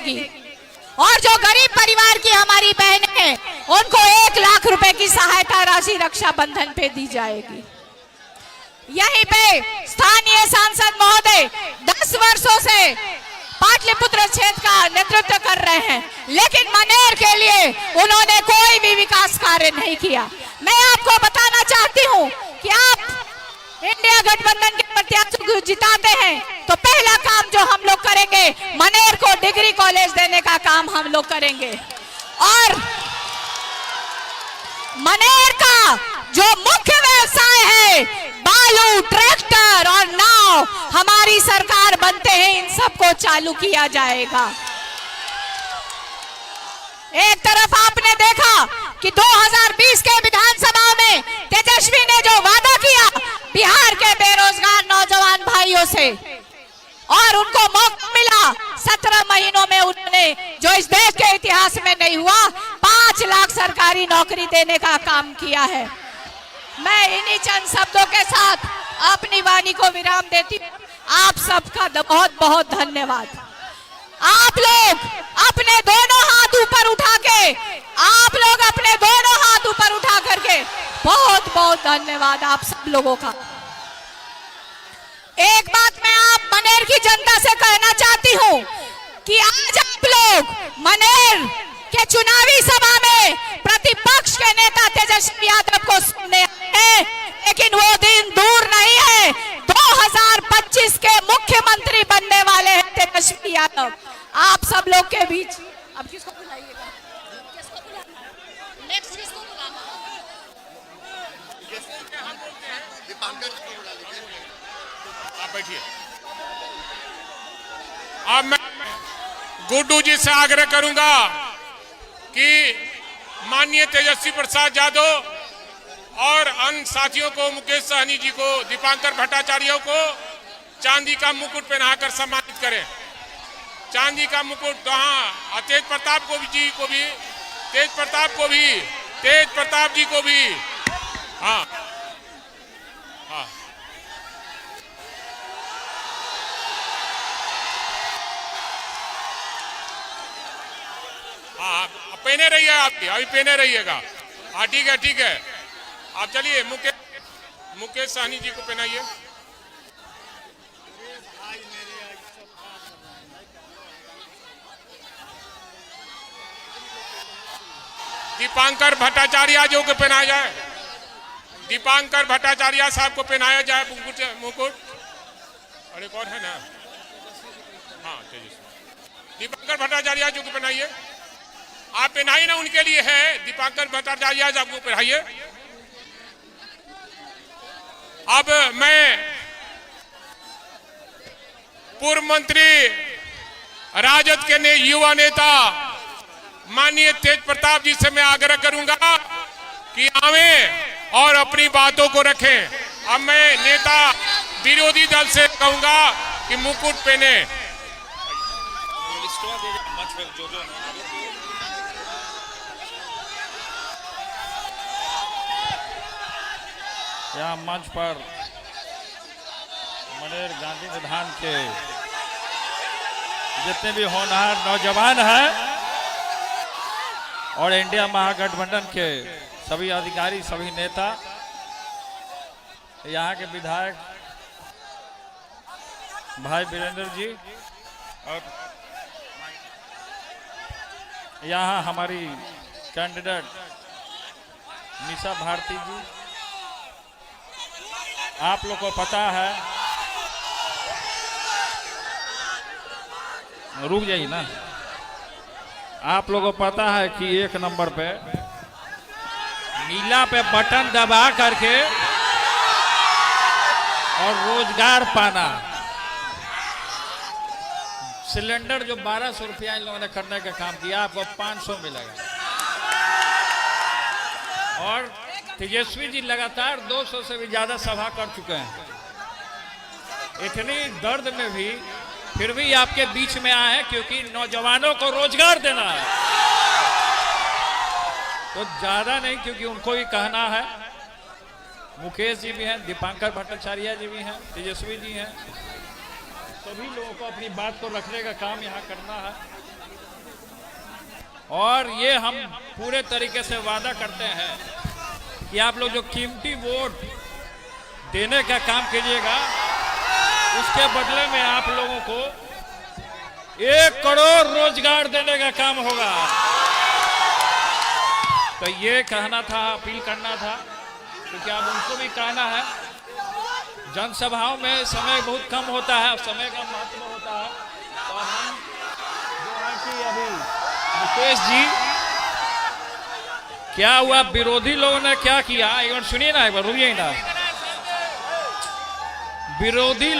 मिलेगी। और जो गरीब परिवार की हमारी बहनें हैं उनको 1 लाख रुपए की सहायता राशि रक्षाबंधन पे दी जाएगी। यहीं पे स्थानीय सांसद महोदय 10 वर्षों से पाटलिपुत्र क्षेत्र का नेतृत्व कर रहे हैं, लेकिन मनेर के लिए उन्होंने कोई भी विकास कार्य नहीं किया। मैं आपको बताना चाहती हूं कि आप इंडिया गठबंधन के प्रत्याशी को जिताते हैं तो पहला काम जो हम लोग करेंगे, मनेर को डिग्री कॉलेज देने का काम हम लोग करेंगे। और मनेर का जो मुख्य व्यवसाय है, बालू, ट्रैक्टर और नाव, हमारी सरकार बनते हैं इन सबको चालू किया जाएगा। एक तरफ आपने देखा कि 2020 के विधानसभा में तेजस्वी ने जो वादा किया बिहार के बेरोजगार नौजवान भाइयों से, और उनको मौका मिला 17 महीनों में उन्होंने, जो इस देश के इतिहास में नहीं हुआ, 5 लाख सरकारी नौकरी देने का काम किया है। मैं इन्हीं चंद शब्दों के साथ अपनी वाणी को विराम देती हूँ। आप सबका बहुत बहुत धन्यवाद। आप लोग अपने दोनों हाथ ऊपर उठा के, आप लोग अपने दोनों हाथ ऊपर उठा करके, बहुत बहुत धन्यवाद आप सब लोगों का। एक बात मैं आप मनेर की जनता से कहना चाहती हूँ कि आज आप लोग मनेर के चुनावी सभा में प्रतिपक्ष के नेता तेजस्वी यादव को सुनने आए हैं, लेकिन वो दिन दूर नहीं है। 2025 के मुख्यमंत्री बनने वाले हैं तेजस्वी यादव। आप सब लोग के बीच अब किसको बुलाइएगा? किसको बुलाना? नेक्स्ट किसको बुलाना? आप बैठिए। अब मैं गुड्डू जी से आग्रह करूंगा कि माननीय तेजस्वी प्रसाद यादव और अन्य साथियों को, मुकेश सहनी जी को, दीपांकर भट्टाचार्य को चांदी का मुकुट पहनाकर सम्मानित करें। चांदी का मुकुट, हाँ, तेज प्रताप जी को भी, तेज प्रताप जी को भी, हाँ हाँ हाँ, पहने रहिए, आप अभी पहने रहिएगा। हाँ ठीक है, ठीक है। आप चलिए, मुकेश सहनी जी को पहनाइए। दीपांकर भट्टाचार्य जी को पहनाया जाए, दीपांकर भट्टाचार्य साहब को पहनाया जाए मुकुट। अरे कौन है ना? हाँ, दीपांकर भट्टाचार्य जी को पहनाइए। आप पहनाइए ना, उनके लिए है। दीपांकर भट्टाचार्य साहब को पहनाइए। अब मैं पूर्व मंत्री, राजद के युवा नेता माननीय तेज प्रताप जी से मैं आग्रह करूंगा कि आवें और अपनी बातों को रखें। अब मैं नेता विरोधी दल से कहूंगा कि मुकुट पहने। यहाँ मंच पर मनेर गांधी मैदान के जितने भी होनहार नौजवान हैं और इंडिया महागठबंधन के सभी अधिकारी, सभी नेता, यहाँ के विधायक भाई वीरेंद्र जी, और यहाँ हमारी कैंडिडेट निशा भारती जी। आप लोग को पता है, रुक जाइए ना, आप लोगों को पता है कि 1 नंबर पे नीला पे बटन दबा करके और रोजगार पाना, सिलेंडर जो 1200 रुपया इन लोगों ने करने का काम किया, आपको 500 मिलेगा। और तेजस्वी जी लगातार 200 से भी ज्यादा सभा कर चुके हैं। इतनी दर्द में भी फिर भी आपके बीच में आए हैं, क्योंकि नौजवानों को रोजगार देना है। तो ज्यादा नहीं, क्योंकि उनको भी कहना है। मुकेश जी भी हैं, दीपांकर भट्टाचार्य जी भी हैं, तेजस्वी जी हैं। सभी लोगों को अपनी बात को रखने का काम यहाँ करना है। और ये हम पूरे तरीके से वादा करते हैं कि आप लोग जो कीमती वोट देने का काम कीजिएगा, उसके बदले में आप लोगों को 1 करोड़ रोजगार देने का काम होगा। तो ये कहना था, अपील करना था, क्योंकि अब उनको भी कहना है। जनसभाओं में समय बहुत कम होता है, समय का महत्व होता है। तो हम जो है कि अभी मुकेश जी, क्या हुआ, विरोधी लोगों ने क्या किया, एक बार सुनिए ना, एक बार रुकिए ना। विरोधी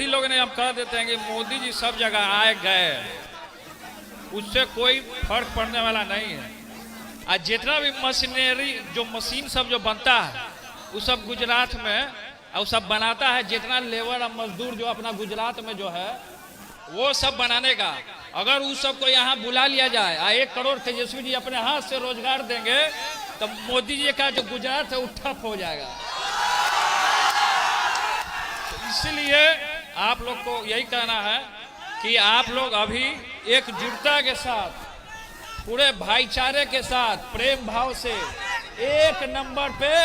लोगों ने हम कह देते हैं कि मोदी जी सब जगह आए गए, उससे कोई फर्क पड़ने वाला नहीं है। आज जितना भी मशीनरी, जो मशीन सब जो बनता है, वो सब गुजरात में और सब बनाता है। जितना लेबर और मजदूर जो अपना गुजरात में जो है, वो सब बनाने का, अगर उस सब को यहाँ बुला लिया जाए, 1 करोड़ तेजस्वी जी अपने हाथ से रोजगार देंगे, तो मोदी जी का जो गुजरात है वो ठप हो जाएगा। इसलिए आप लोग को यही कहना है कि आप लोग अभी एकजुटता के साथ, पूरे भाईचारे के साथ, प्रेम भाव से 1 नंबर पे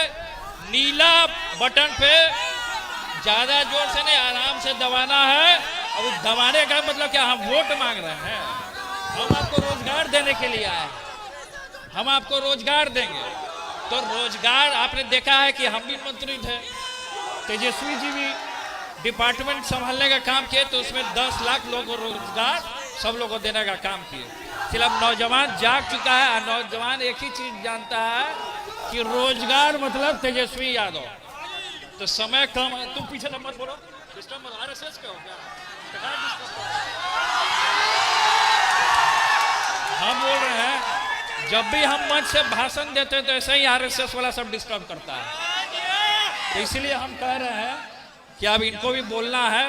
नीला बटन पे ज्यादा जोर से नहीं, आराम से दबाना है। अब दबाने का मतलब क्या, हम वोट मांग रहे हैं, हम आपको रोजगार देने के लिए आए, हम आपको रोजगार देंगे। तो रोजगार आपने देखा है कि हम भी मंत्री थे, तेजस्वी जी भी डिपार्टमेंट संभालने का काम किए, तो उसमें 10 लाख लोगों को रोजगार सब लोगों को देने का काम किए। फिर अब नौजवान जाग चुका है, और नौजवान एक ही चीज जानता है कि रोजगार मतलब तेजस्वी यादव। तो समय कम है, तुम पीछे मत बोलो, डिस्टर्ब मत, आरएसएस का हो क्या? हम बोल रहे हैं, जब भी हम मंच से भाषण देते हैं तो ऐसे ही आरएसएस वाला सब डिस्टर्ब करता है। तो इसलिए हम कह रहे हैं कि अब इनको भी बोलना है,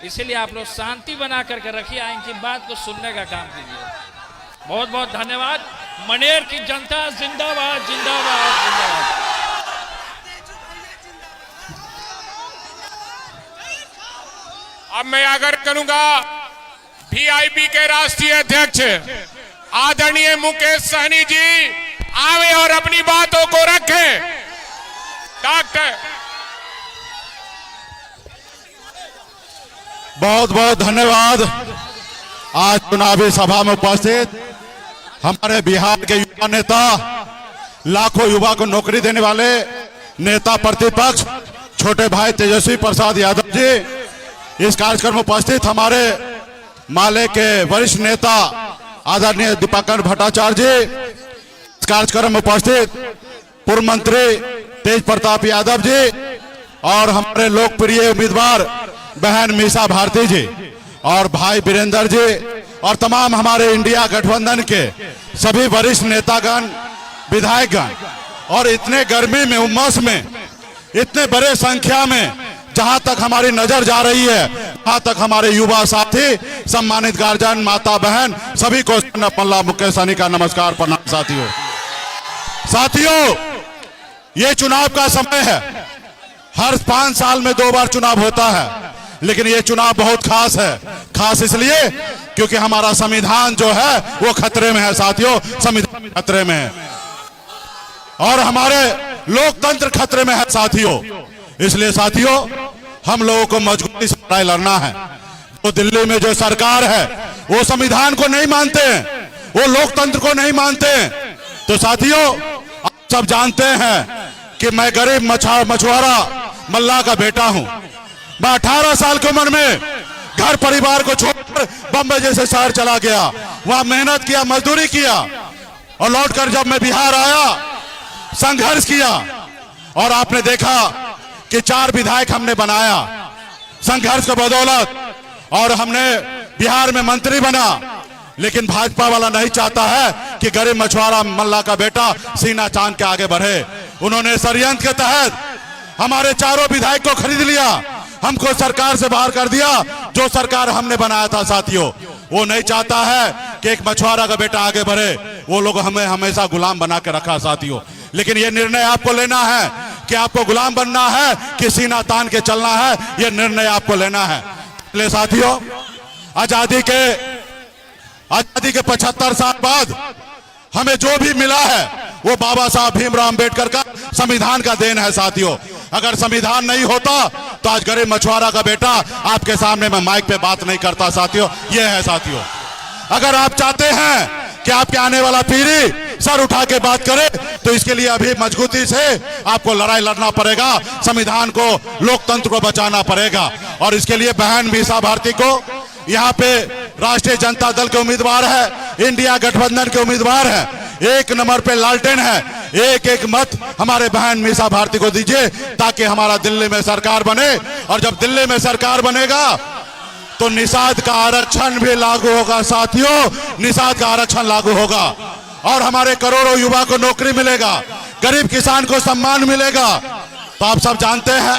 इसलिए आप लोग शांति बना करके रखिए, इनकी बात को सुनने का काम कीजिए। बहुत बहुत धन्यवाद। मनेर की जनता जिंदाबाद, जिंदाबाद, जिंदाबाद। अब मैं आग्रह करूंगा वीआईपी के राष्ट्रीय अध्यक्ष आदरणीय मुकेश सहनी जी आवे और अपनी बातों को रखें। डॉक्टर, बहुत बहुत धन्यवाद। आज चुनावी सभा में उपस्थित हमारे बिहार के युवा नेता, लाखों युवा को नौकरी देने वाले नेता प्रतिपक्ष छोटे भाई तेजस्वी प्रसाद यादव जी, इस कार्यक्रम में उपस्थित हमारे माले के वरिष्ठ नेता आदरणीय दीपांकर भट्टाचार्य जी, इस कार्यक्रम में उपस्थित पूर्व मंत्री तेज प्रताप यादव जी, और हमारे लोकप्रिय उम्मीदवार बहन मीसा भारती जी, और भाई वीरेंद्र जी, और तमाम हमारे इंडिया गठबंधन के सभी वरिष्ठ नेतागण, विधायकगण, और इतने गर्मी में, उमस में, इतने बड़े संख्या में जहां तक हमारी नजर जा रही है, वहां तक हमारे युवा साथी, सम्मानित गार्जियन, माता बहन, सभी को पल्ला मुकेश सहनी का नमस्कार, प्रणाम। साथियों, ये चुनाव का समय है। हर 5 साल में 2 बार चुनाव होता है, लेकिन ये चुनाव बहुत खास है। खास इसलिए क्योंकि हमारा संविधान जो है वो खतरे में है साथियों, संविधान खतरे में है, और हमारे लोकतंत्र खतरे में है साथियों। इसलिए साथियों, हम लोगों को मजबूती से लड़ाई लड़ना है। तो दिल्ली में जो सरकार है वो संविधान को नहीं मानते हैं, वो लोकतंत्र को नहीं हैं। तो साथियों, आप सब जानते हैं कि मैं गरीब मछुआरा मल्ला का बेटा हूं। मैं 18 साल की उम्र में घर परिवार को छोड़कर बम्बई जैसे शहर चला गया, वहां मेहनत किया, मजदूरी किया, और लौटकर जब मैं बिहार आया, संघर्ष किया, और आपने देखा कि 4 विधायक हमने बनाया संघर्ष के बदौलत, और हमने बिहार में मंत्री बना। लेकिन भाजपा वाला नहीं चाहता है कि गरीब मछुआरा मल्ला का बेटा सीना चांद के आगे बढ़े। उन्होंने षड्यंत्र के तहत हमारे 4 विधायक को खरीद लिया, हमको सरकार से बाहर कर दिया। जो सरकार हमने बनाया था साथियों, वो नहीं चाहता है कि एक मछुआरा का बेटा आगे बढ़े। वो लोग हमें हमेशा गुलाम बना के रखा साथियों। लेकिन ये निर्णय आपको लेना है कि आपको गुलाम बनना है कि सीना तान के चलना है, ये निर्णय आपको लेना है। इसलिए साथियों, आजादी के आजादी के 75 साल बाद हमें जो भी मिला है वो बाबा साहब भीमराव अंबेडकर का संविधान का देन है साथियों। अगर संविधान नहीं होता तो आज गरीब मछुआरा का बेटा आपके सामने मैं माइक पे बात नहीं करता साथियों। ये है साथियों, अगर आप चाहते हैं कि आपके आने वाला पीढ़ी सर उठा के बात करे तो इसके लिए अभी मजबूती से आपको लड़ाई लड़ना पड़ेगा, संविधान को, लोकतंत्र को बचाना पड़ेगा। और इसके लिए बहन मीसा भारती को यहाँ पे राष्ट्रीय जनता दल के उम्मीदवार है, इंडिया गठबंधन के उम्मीदवार है, 1 नंबर पे लालटेन है। एक एक मत हमारे बहन मीसा भारती को दीजिए ताकि हमारा दिल्ली में सरकार बने। और जब दिल्ली में सरकार बनेगा तो निषाद का आरक्षण भी लागू होगा साथियों, निषाद का आरक्षण लागू होगा और हमारे करोड़ों युवा को नौकरी मिलेगा, गरीब किसान को सम्मान मिलेगा। तो आप सब जानते हैं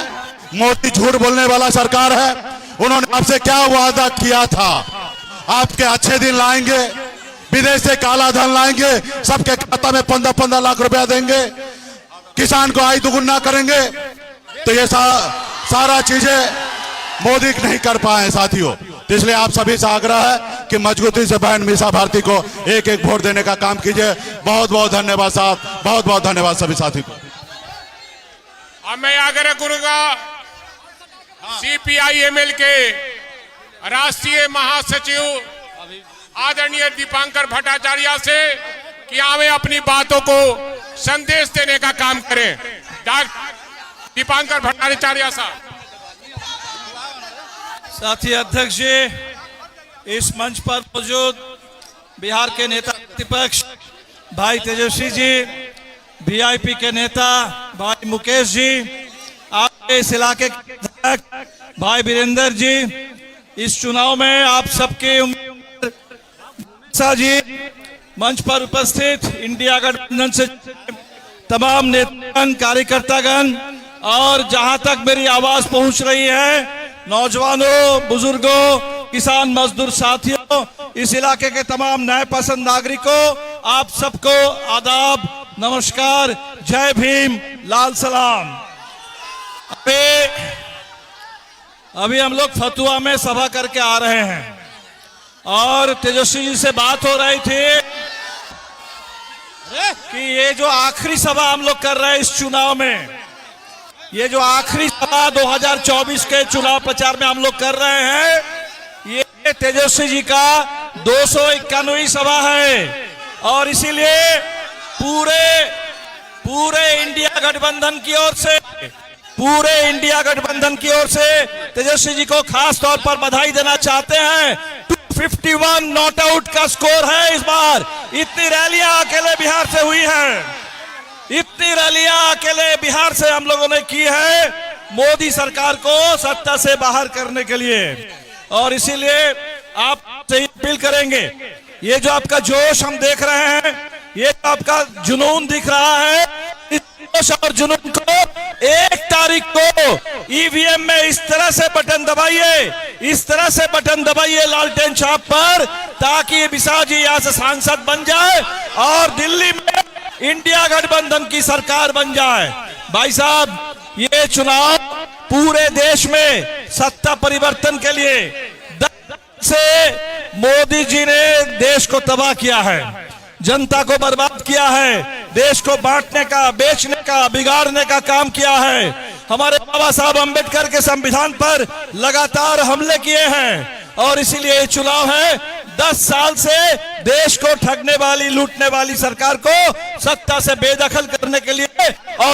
मोदी झूठ बोलने वाला सरकार है। उन्होंने आपसे क्या वादा किया था, आपके अच्छे दिन लाएंगे, विदेश से काला धन लाएंगे, सबके खाता में 15-15 लाख रुपया देंगे, किसान को आय दुगुना करेंगे। तो ये सारा चीजें मोदी नहीं कर पाए साथियों। तो इसलिए आप सभी से आग्रह है कि मजबूती से बहन मीसा भारती को एक एक वोट देने का काम कीजिए। बहुत बहुत धन्यवाद साहब, बहुत बहुत धन्यवाद सभी साथी को। अब मैं आग्रह करूंगा CPI-ML के राष्ट्रीय महासचिव आदरणीय दीपांकर भट्टाचार्य से कि हमें अपनी बातों को संदेश देने का काम करें। दीपांकर भट्टाचार्य साहब। साथी अध्यक्ष जी, इस मंच पर मौजूद बिहार के नेता प्रतिपक्ष भाई तेजस्वी जी, VIP के नेता भाई मुकेश जी, आपके इस इलाके के विधायक भाई वीरेंद्र जी, इस चुनाव में आप सबके जी, मंच पर उपस्थित इंडिया गठबंधन से तमाम नेतागण, कार्यकर्तागण और जहां तक मेरी आवाज पहुंच रही है, नौजवानों, बुजुर्गों, किसान मजदूर साथियों, इस इलाके के तमाम न्याय पसंद नागरिकों, आप सबको आदाब, नमस्कार, जय भीम, लाल सलाम। अभी हम लोग फतुआ में सभा करके आ रहे हैं और तेजस्वी जी से बात हो रही थी कि ये जो आखिरी सभा हम लोग कर रहे हैं इस चुनाव में, ये जो आखिरी सभा 2024 के चुनाव प्रचार में हम लोग कर रहे हैं, ये तेजस्वी जी का 291वीं सभा है। और इसीलिए पूरे इंडिया गठबंधन की ओर से, पूरे इंडिया गठबंधन की ओर से तेजस्वी जी को खास तौर पर बधाई देना चाहते हैं। 251 नॉट आउट का स्कोर है इस बार। इतनी रैलियां अकेले बिहार से हुई हैं, इतनी रैलियां अकेले बिहार से हम लोगों ने की है मोदी सरकार को सत्ता से बाहर करने के लिए। और इसीलिए आप से अपील करेंगे, ये जो आपका जोश हम देख रहे हैं, ये आपका जुनून दिख रहा है, इस जोश और जुनून को 1 तारीख को EVM में इस तरह से बटन दबाइए, इस तरह से बटन दबाइए लालटेन छाप पर, ताकि मीसा जी यहाँ से सांसद बन जाए और दिल्ली में इंडिया गठबंधन की सरकार बन जाए। भाई साहब, ये चुनाव पूरे देश में सत्ता परिवर्तन के लिए से मोदी जी ने देश को तबाह किया है, जनता को बर्बाद किया है, देश को बांटने का, बेचने का, बिगाड़ने का काम किया है। हमारे बाबा साहब अंबेडकर के संविधान पर लगातार हमले किए हैं और इसीलिए ये चुनाव है 10 साल से देश को ठगने वाली, लूटने वाली सरकार को सत्ता से बेदखल करने के लिए और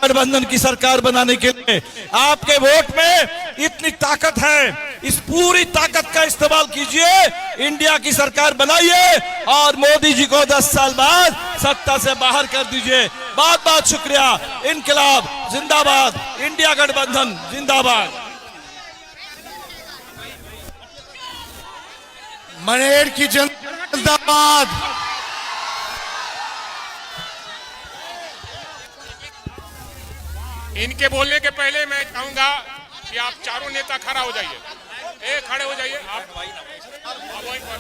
गठबंधन की सरकार बनाने के लिए। आपके वोट में इतनी ताकत है, इस पूरी ताकत का इस्तेमाल कीजिए, इंडिया की सरकार बनाइए और मोदी जी को 10 साल बाद सत्ता से बाहर कर दीजिए। बहुत बहुत शुक्रिया। इनकलाब जिंदाबाद, इंडिया गठबंधन जिंदाबाद। मनेर की जनता जिंदाबाद। इनके बोलने के पहले मैं चाहूंगा कि आप चारों नेता खड़ा हो जाइए, खड़े हो जाइए आप वहीं पर।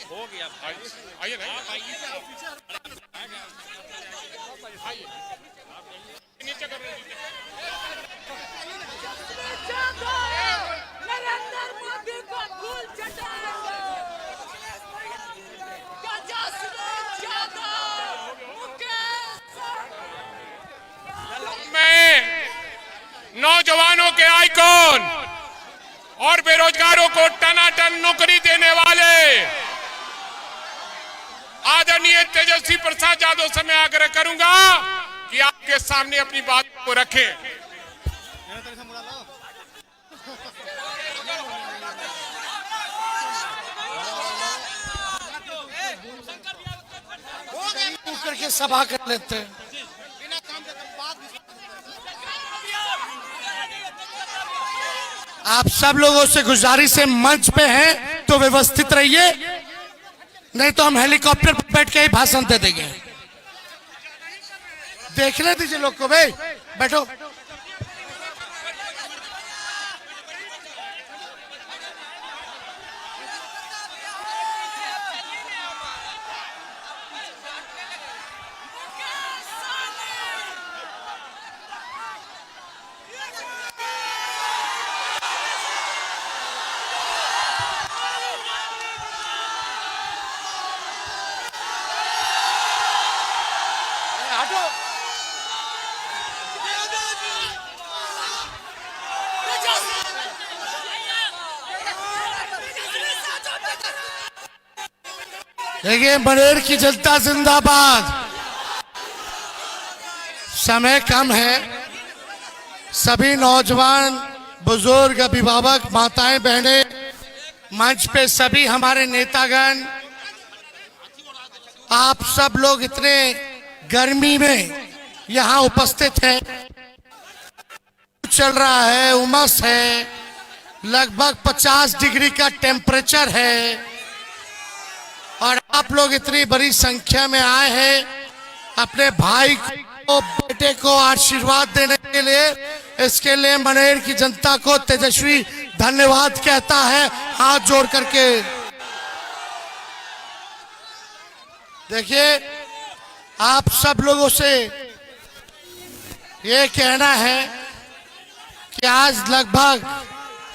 हो गया, आइए ना, नीचे कर नरेंद्र मोदी को भूल चटाएंगे। तेजस्वी यादव, मुकेश में नौजवानों के आइकॉन और बेरोजगारों को टनाटन नौकरी देने वाले आदरणीय तेजस्वी प्रसाद यादव से मैं आग्रह करूंगा कि आपके सामने अपनी बात को रखें। करके सभा कर लेते हैं। आप सब लोगों से गुजारिश है, मंच पे हैं तो व्यवस्थित रहिए, नहीं तो हम हेलीकॉप्टर पर बैठ के ही भाषण दे देंगे। देखने दीजिए लोग को, भाई बैठो। देखिए, मनेर की जनता जिंदाबाद। समय कम है, सभी नौजवान, बुजुर्ग, अभिभावक, माताएं, बहनें, मंच पे सभी हमारे नेतागण, आप सब लोग इतने गर्मी में यहाँ उपस्थित हैं। चल रहा है, उमस है, लगभग 50 डिग्री का टेम्परेचर है और आप लोग इतनी बड़ी संख्या में आए हैं अपने भाई को, बेटे को आशीर्वाद देने के लिए। इसके लिए मनेर की जनता को तेजस्वी धन्यवाद कहता है हाथ जोड़ करके। देखिए, आप सब लोगों से ये कहना है कि आज लगभग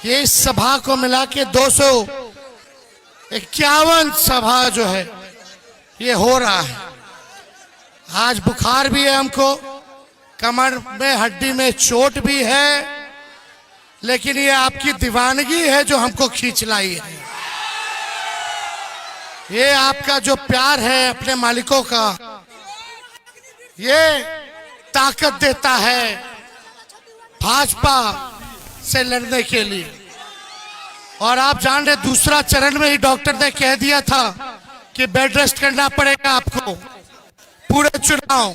ये सभा को मिला के 251 सभा जो है ये हो रहा है। आज बुखार भी है हमको, कमर में हड्डी में चोट भी है, लेकिन ये आपकी दीवानगी है जो हमको खींच लाई है। ये आपका जो प्यार है अपने मालिकों का, ये ताकत देता है भाजपा से लड़ने के लिए। और आप जान रहे, दूसरा चरण में ही डॉक्टर ने कह दिया था कि बेड रेस्ट करना पड़ेगा आपको पूरे चुनाव।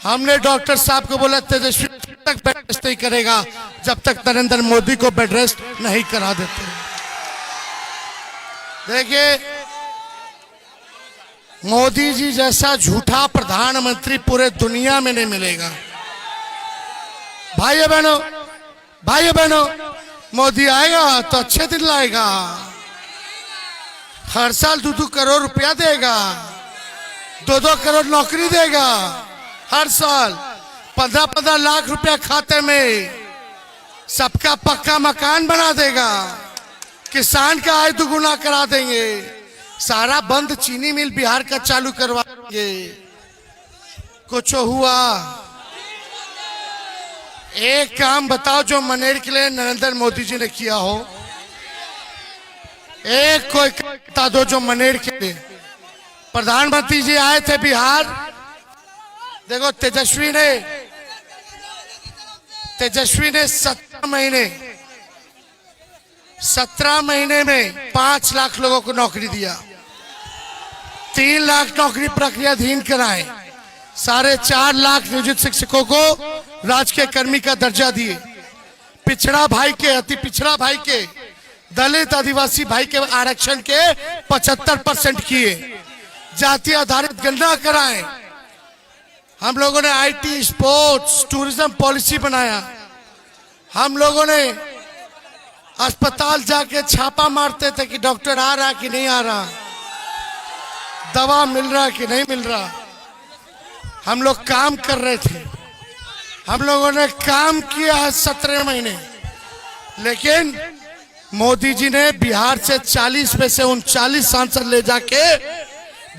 हमने डॉक्टर साहब को बोला तेजस्वी तक बेड रेस्ट नहीं करेगा जब तक नरेंद्र मोदी को बेड रेस्ट नहीं करा देते। देखिए, मोदी जी जैसा झूठा प्रधानमंत्री पूरे दुनिया में नहीं मिलेगा। भाइयों बहनों, मोदी आएगा तो अच्छे दिन लाएगा। हर साल 2-2 करोड़ रुपया देगा, 2-2 करोड़ नौकरी देगा, हर साल 15-15 लाख रुपया खाते में, सबका पक्का मकान बना देगा, किसान का आय दुगुना करा देंगे, सारा बंद चीनी मिल बिहार का चालू करवा देंगे। कुछ हुआ? एक काम बताओ जो मनेर के लिए नरेंद्र मोदी जी ने किया हो। एक कोई बता दो जो मनेर के लिए। प्रधानमंत्री जी आए थे बिहार, देखो तेजस्वी ने 17 महीने में 5 लाख लोगों को नौकरी दिया, 3 लाख नौकरी प्रक्रियाधीन कराए, 4.5 लाख नियोजित शिक्षकों को राजकीय कर्मी का दर्जा दिए, पिछड़ा भाई के, अति पिछड़ा भाई के, दलित आदिवासी भाई के आरक्षण के 75% किए, जाति आधारित गणना कराए। हम लोगों ने आईटी, स्पोर्ट्स, टूरिज्म पॉलिसी बनाया। हम लोगों ने अस्पताल जाके छापा मारते थे कि डॉक्टर आ रहा कि नहीं आ रहा, दवा मिल रहा कि नहीं मिल रहा। हम लोग काम कर रहे थे। हम लोगों ने काम किया है 17 महीने। लेकिन मोदी जी ने बिहार से 40 में से 39 सांसद ले जाके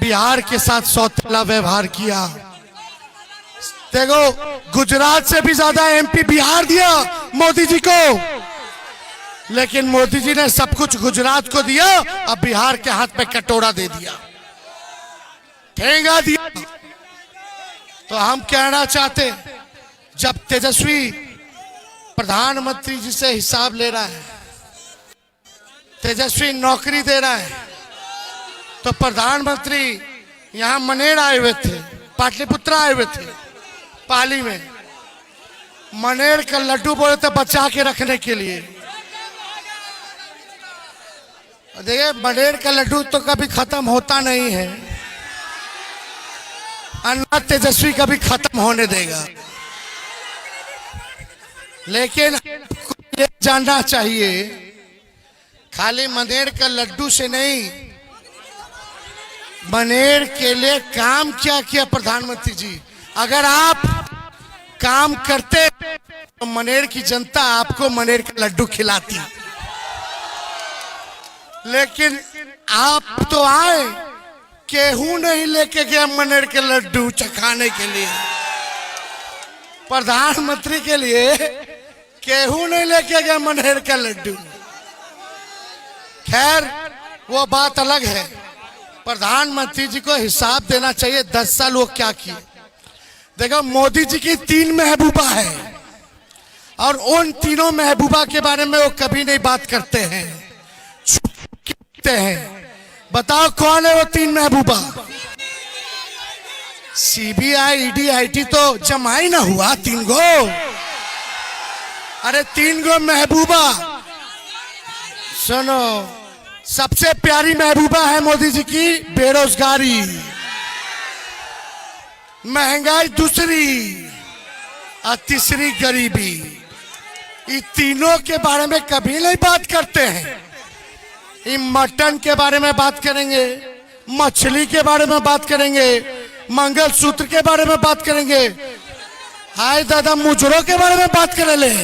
बिहार के साथ सौतेला व्यवहार किया। देखो, गुजरात से भी ज्यादा एमपी बिहार दिया मोदी जी को, लेकिन मोदी जी ने सब कुछ गुजरात को दिया, अब बिहार के हाथ में कटोरा दे दिया, ठेंगा दिया। तो हम कहना चाहते, जब तेजस्वी प्रधानमंत्री जी से हिसाब ले रहा है, तेजस्वी नौकरी दे रहा है, तो प्रधानमंत्री यहां मनेर आए हुए थे, पाटलिपुत्र आए हुए थे, पाली में मनेर का लड्डू बोले थे बचा के रखने के लिए। देखिए, मनेर का लड्डू तो कभी खत्म होता नहीं है, अन्ना तेजस्वी कभी खत्म होने देगा। लेकिन ये जानना चाहिए, खाली मनेर का लड्डू से नहीं, मनेर के लिए काम क्या किया प्रधानमंत्री जी। अगर आप काम करते तो मनेर की जनता आपको मनेर का लड्डू खिलाती, लेकिन आप तो आए, केहू नहीं लेके गया मनेर के लड्डू चखाने के लिए। प्रधानमंत्री के लिए केहू नहीं लेके गया मनेर का लड्डू। खैर, वो बात अलग है। प्रधानमंत्री जी को हिसाब देना चाहिए 10 साल वो क्या किए। देखो, मोदी जी की 3 महबूबा है और उन तीनों महबूबा के बारे में वो कभी नहीं बात करते हैं, छुपते हैं। बताओ कौन है वो 3 महबूबा? सीबीआई, ईडी, आईटी तो जमा ही ना हुआ 3 गो। अरे 3 गो महबूबा। सुनो, सबसे प्यारी महबूबा है मोदी जी की बेरोजगारी, महंगाई दूसरी और तीसरी गरीबी। ये तीनों के बारे में कभी नहीं बात करते हैं। ये मटन के बारे में बात करेंगे, मछली के बारे में बात करेंगे, मंगलसूत्र के बारे में बात करेंगे, हाय दादा मुजरों के बारे में बात करे ले।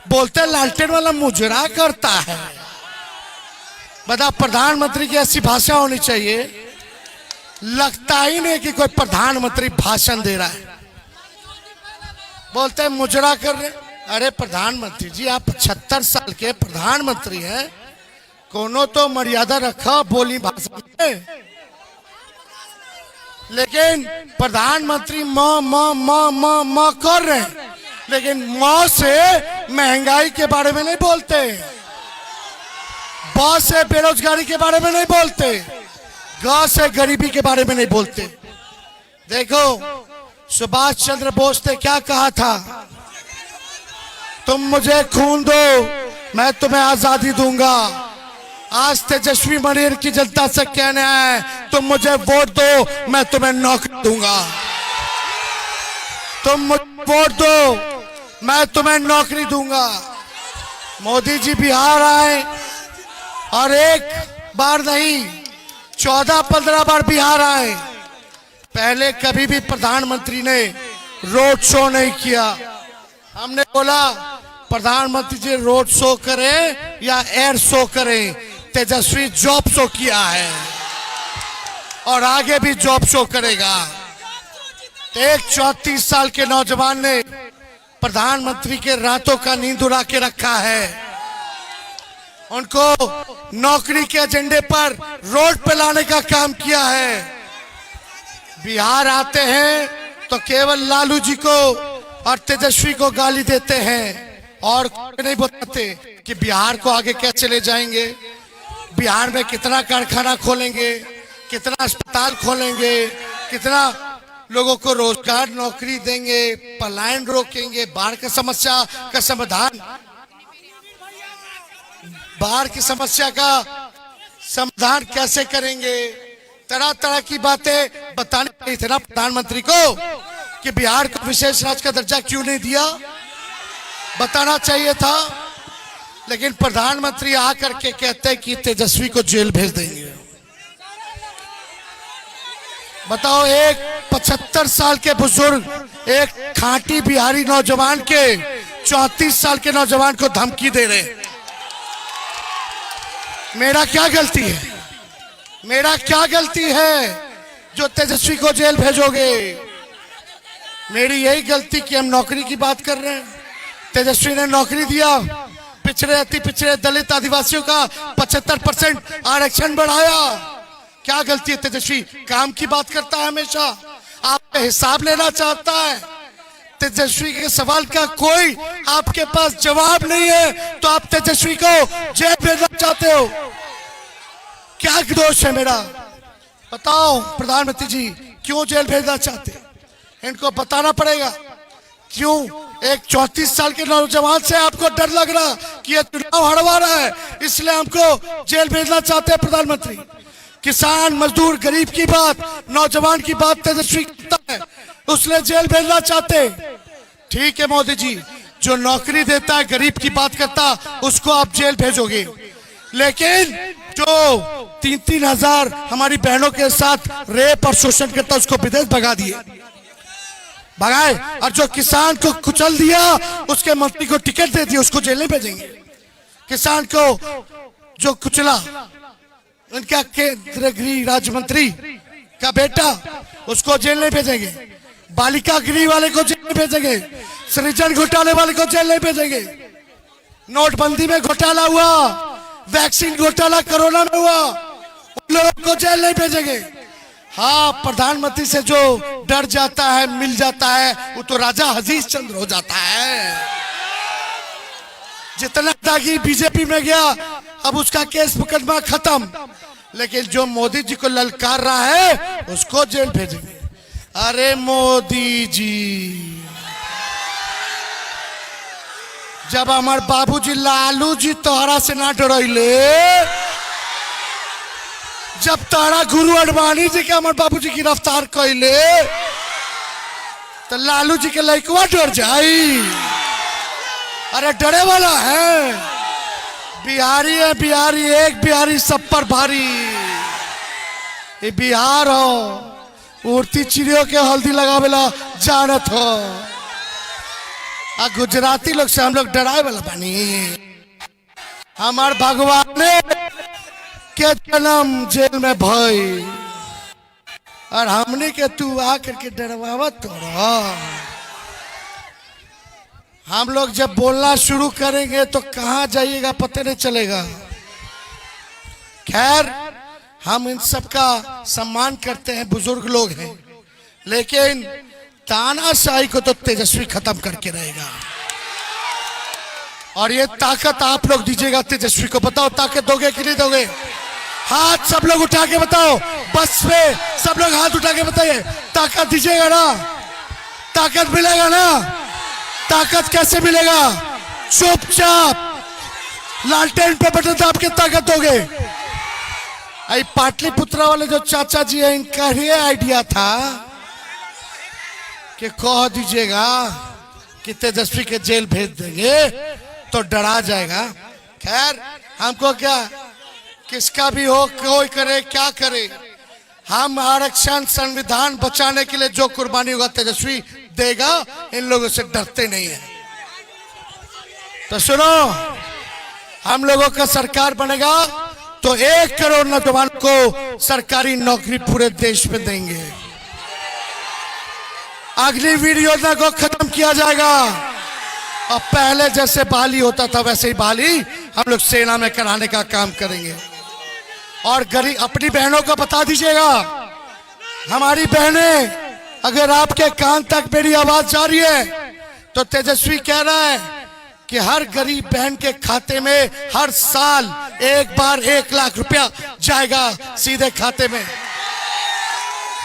बोलते लालटेन वाला मुजरा करता है। बता, प्रधानमंत्री की ऐसी भाषा होनी चाहिए, लगता ही नहीं कि कोई प्रधानमंत्री भाषण दे रहा है। बोलते हैं मुजरा कर रहे। अरे प्रधानमंत्री जी, आप 76 साल के प्रधानमंत्री हैं, कोनो तो मर्यादा रखा बोली भाषा में। लेकिन प्रधानमंत्री म कर रहे हैं, लेकिन म से महंगाई के बारे में नहीं बोलते, ब से बेरोजगारी के बारे में नहीं बोलते, ग से गरीबी के बारे में नहीं बोलते। देखो, सुभाष चंद्र बोस ने क्या कहा था? तुम मुझे खून दो, मैं तुम्हें आजादी दूंगा। आज तेजस्वी मनेर की जनता से कहना है, तुम मुझे वोट दो, मैं तुम्हें नौकरी दूंगा। तुम मुझे वोट दो, मैं तुम्हें नौकरी दूंगा। मोदी जी बिहार आए और एक बार नहीं 14-15 बार बिहार आए। पहले कभी भी प्रधानमंत्री ने रोड शो नहीं किया। हमने बोला प्रधानमंत्री जी रोड शो करें या एयर शो करें, तेजस्वी जॉब शो किया है और आगे भी जॉब शो करेगा। एक 34 साल के नौजवान ने प्रधानमंत्री के रातों का नींद उड़ा के रखा है। उनको नौकरी के एजेंडे पर रोड पे लाने का काम किया है। बिहार आते हैं तो केवल लालू जी को और तेजस्वी को गाली देते हैं और नहीं बताते कि बिहार को आगे कैसे ले जाएंगे, बिहार में कितना कारखाना खोलेंगे, कितना अस्पताल खोलेंगे, कितना लोगों को रोजगार नौकरी देंगे, पलायन रोकेंगे, बाढ़ की समस्या का समाधान, बाढ़ की समस्या का समाधान कैसे करेंगे। तरह तरह की बातें बताने चाहिए थे ना प्रधानमंत्री को कि बिहार को विशेष राज्य का दर्जा क्यों नहीं दिया, बताना चाहिए था। लेकिन प्रधानमंत्री आकर के कहते हैं कि तेजस्वी को जेल भेज देंगे। बताओ, एक 75 साल के बुजुर्ग, एक खांटी बिहारी नौजवान के 34 साल के नौजवान को धमकी दे रहे। मेरा क्या गलती है, मेरा क्या गलती है जो तेजस्वी को जेल भेजोगे? मेरी यही गलती कि हम नौकरी की बात कर रहे हैं। तेजस्वी ने नौकरी दिया, पिछड़े अति पिछड़े दलित आदिवासियों का 75% आरक्षण बढ़ाया। क्या गलती है? तेजस्वी काम की बात करता है हमेशा, आपका हिसाब लेना चाहता है। तेजस्वी के सवाल का कोई आपके पास जवाब नहीं है, तो आप तेजस्वी को जेल भेजना चाहते हो। क्या दोष है मेरा? बताओ प्रधानमंत्री जी, क्यों जेल भेजना चाहते? इनको बताना पड़ेगा क्यों। एक 34 साल के नौजवान से आपको डर लग रहा कि ये चुनाव हरवा रहा है, इसलिए हमको जेल भेजना चाहते हैं प्रधानमंत्री। किसान मजदूर गरीब की बात, नौजवान की बात तेजस्वी करता है, उसने जेल भेजना चाहते। ठीक है मोदी जी, जो नौकरी देता है गरीब की बात करता, उसको आप जेल भेजोगे, लेकिन जो 3-3 हजार हमारी बहनों के साथ रेप और शोषण करता, उसको विदेश भगा दिए, भगाए। और जो किसान को कुचल दिया, उसके मंत्री को टिकट दे दिया, उसको जेल नहीं भेजेंगे। किसान को जो कुचला, उनका केंद्रीय गृह राज्य मंत्री का बेटा, उसको जेल नहीं भेजेंगे। बालिका गृह वाले को जेल नहीं भेजेंगे। सृजन घोटाले वाले को जेल नहीं भेजेंगे। नोटबंदी में घोटाला हुआ, वैक्सीन घोटाला कोरोना में हुआ, उन लोगों को जेल नहीं भेजेंगे। हाँ, प्रधानमंत्री से जो डर जाता है, मिल जाता है, वो तो राजा हजीज चंद्र हो जाता है। जितना दागी बीजेपी में गया, अब उसका केस मुकदमा खत्म, लेकिन जो मोदी जी को ललकार रहा है, उसको जेल भेजेंगे। अरे मोदी जी, जब हमारे बाबूजी लालू जी तोहरा से ना डरैले, जब तारा गुरु अडवाणी जी के हमारे बाबूजी गिरफ्तार कैले, तो लालू जी के लड़कवा डर जाई। अरे डरे वाला है, बिहारी है बिहारी, एक बिहारी सब पर भारी। ये बिहार हो, उड़ती चिड़ियों के हल्दी लगावेला जानत हो। आ गुजराती लोग से हम लोग डराए वाला बानी। हमार भगवान ने के जन्म जेल में भई, और हमने के तू आकर के डरवावत तोड़ा। हम लोग जब बोलना शुरू करेंगे तो कहाँ जाइएगा पता नहीं चलेगा। खैर, हम इन सब का सम्मान करते हैं, बुजुर्ग लोग हैं, लेकिन तानाशाही को तो तेजस्वी खत्म करके रहेगा। और ये ताकत आप लोग दीजिएगा तेजस्वी को। बताओ ताकत दोगे कि नहीं दोगे? हाथ सब लोग उठा के बताओ, बस पे सब लोग हाथ उठा के बताइए, ताकत दीजिएगा ना? ताकत मिलेगा ना? ताकत कैसे मिलेगा? चुपचाप लालटेन पे बटन दाब के ताकत दोगे। आई पाटलिपुत्रा वाले जो चाचा जी है, इनका ही आइडिया था कि कह दीजिएगा कि तेजस्वी के जेल भेज देंगे तो डरा जाएगा। खैर, हमको क्या, किसका भी हो, कोई करे क्या करे, हम आरक्षण संविधान बचाने के लिए जो कुर्बानी होगा तेजस्वी देगा। इन लोगों से डरते नहीं है। तो सुनो, हम लोगों का सरकार बनेगा तो 1 करोड़ नौजवान को सरकारी नौकरी पूरे देश में देंगे। अग्निवीर योजना को खत्म किया जाएगा। अब पहले जैसे बहाली होता था, वैसे ही बहाली हम लोग सेना में कराने का काम करेंगे। और गरीब अपनी बहनों को बता दीजिएगा, हमारी बहनें, अगर आपके कान तक मेरी आवाज जा रही है, तो तेजस्वी कह रहा है कि हर गरीब बहन के खाते में हर साल एक बार 1 लाख रुपया जाएगा सीधे खाते में।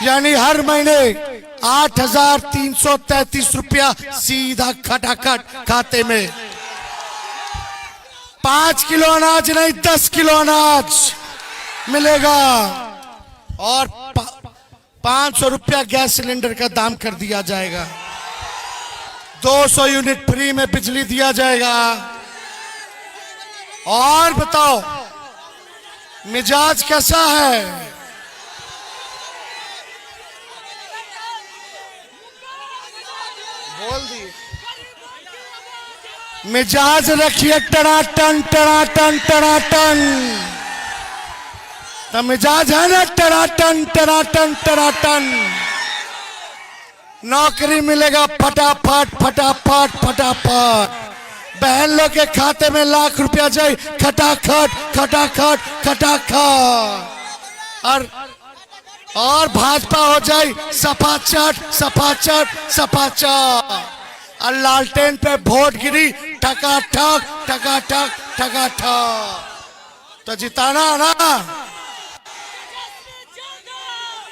यानी हर महीने 8,333 रुपया सीधा खटाखट खाते में। 5 किलो अनाज नहीं, 10 किलो अनाज मिलेगा। और 500 रुपया गैस सिलेंडर का दाम कर दिया जाएगा। 200 यूनिट फ्री में बिजली दिया जाएगा। और बताओ मिजाज कैसा है? बोल दिए। मिजाज रखिए टनाटन टनाटन टनाटन। तो मिजाज है ना टनाटन टनाटन टनाटन। नौकरी मिलेगा फटाफट फटाफट फटाफट। बहन लोग के खाते में लाख रुपया जाए खटाखट खटाखट खटाखट। और भाजपा हो जाए सपाचट सपाचट सपाचट। और लालटेन पे वोट गिरी ठकाठक ठकाठक ठकाठक। तो जिताना ना।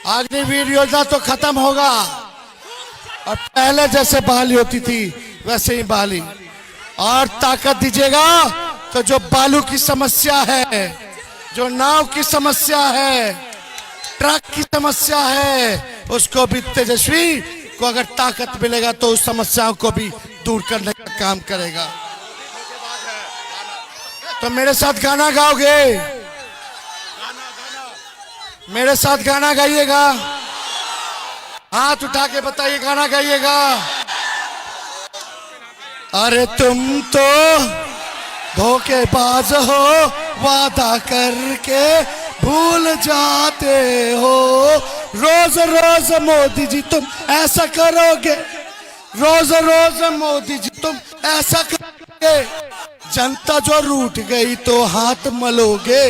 अग्निवीर योजना तो खत्म होगा और पहले जैसे बहाली होती थी वैसे ही बहाली। और ताकत दीजिएगा तो जो बालू की समस्या है, जो नाव की समस्या है, ट्रक की समस्या है, उसको भी तेजस्वी को अगर ताकत मिलेगा तो उस समस्याओं को भी दूर करने का काम करेगा। तो मेरे साथ गाना गाओगे? मेरे साथ गाना गाइएगा। हाथ उठा के बताइए गाना गाइएगा। अरे तुम तो धोखेबाज हो, वादा करके भूल जाते हो। रोज रोज मोदी जी तुम ऐसा करोगे, रोज रोज मोदी जी तुम ऐसा करोगे। जनता जो रूठ गई तो हाथ मलोगे।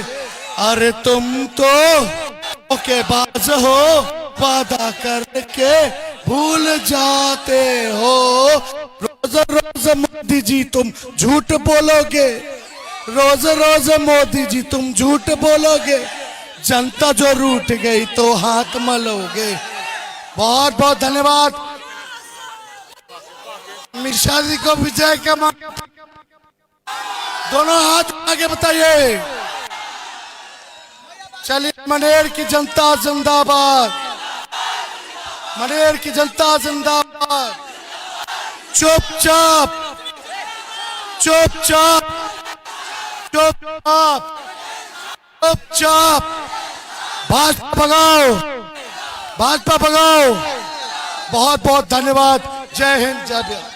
अरे तुम तो धोखेबाज हो, वादा करके भूल जाते हो। रोज रोज मोदी जी तुम झूठ बोलोगे, रोज रोज मोदी जी तुम झूठ बोलोगे। जनता जो रूठ गई तो हाथ मलोगे। बहुत बहुत धन्यवाद। मिर्शा जी को विजय का दोनों हाथ आगे बताइए। चलिए, मनेर की जनता जिंदाबाद, मनेर की जनता जिंदाबाद। चुपचाप चुपचाप चुपचाप चुपचाप भाजपा भगाओ, भाजपा भगाओ। बहुत बहुत धन्यवाद। जय हिंद, जय बिहार।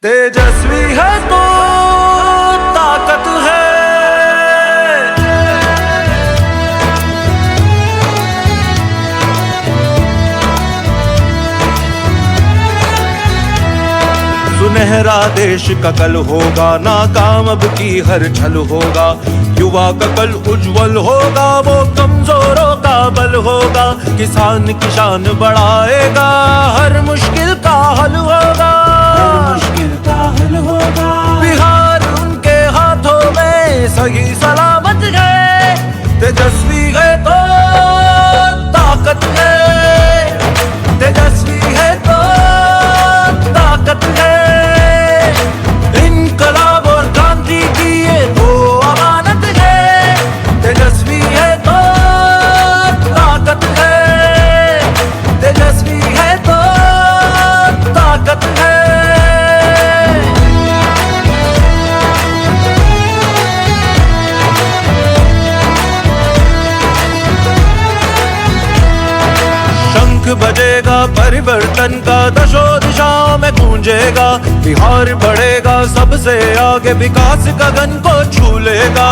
तेजस्वी है तो ताकत है। सुनहरा देश का कल होगा, नाकाम अब की हर छल होगा। युवा का कल उज्जवल होगा, वो कमजोरों का बल होगा। किसान की शान बढ़ाएगा, हर मुश्किल का हल होगा, हर मुश्किल का हल होगा। बिहार उनके हाथों में सही सलामत है। तेजस्वी है तो ताकत है, तेजस्वी है तो ताकत है। इनकलाब और क्रांति की ये तो अमानत है। तेजस्वी है तो ताकत है, तेजस्वी है तो ताकत है। शंख बजेगा परिवर्तन का, दशों दिशाओं में गूंजेगा। बिहार बढ़ेगा सबसे आगे, विकास गगन को छू लेगा।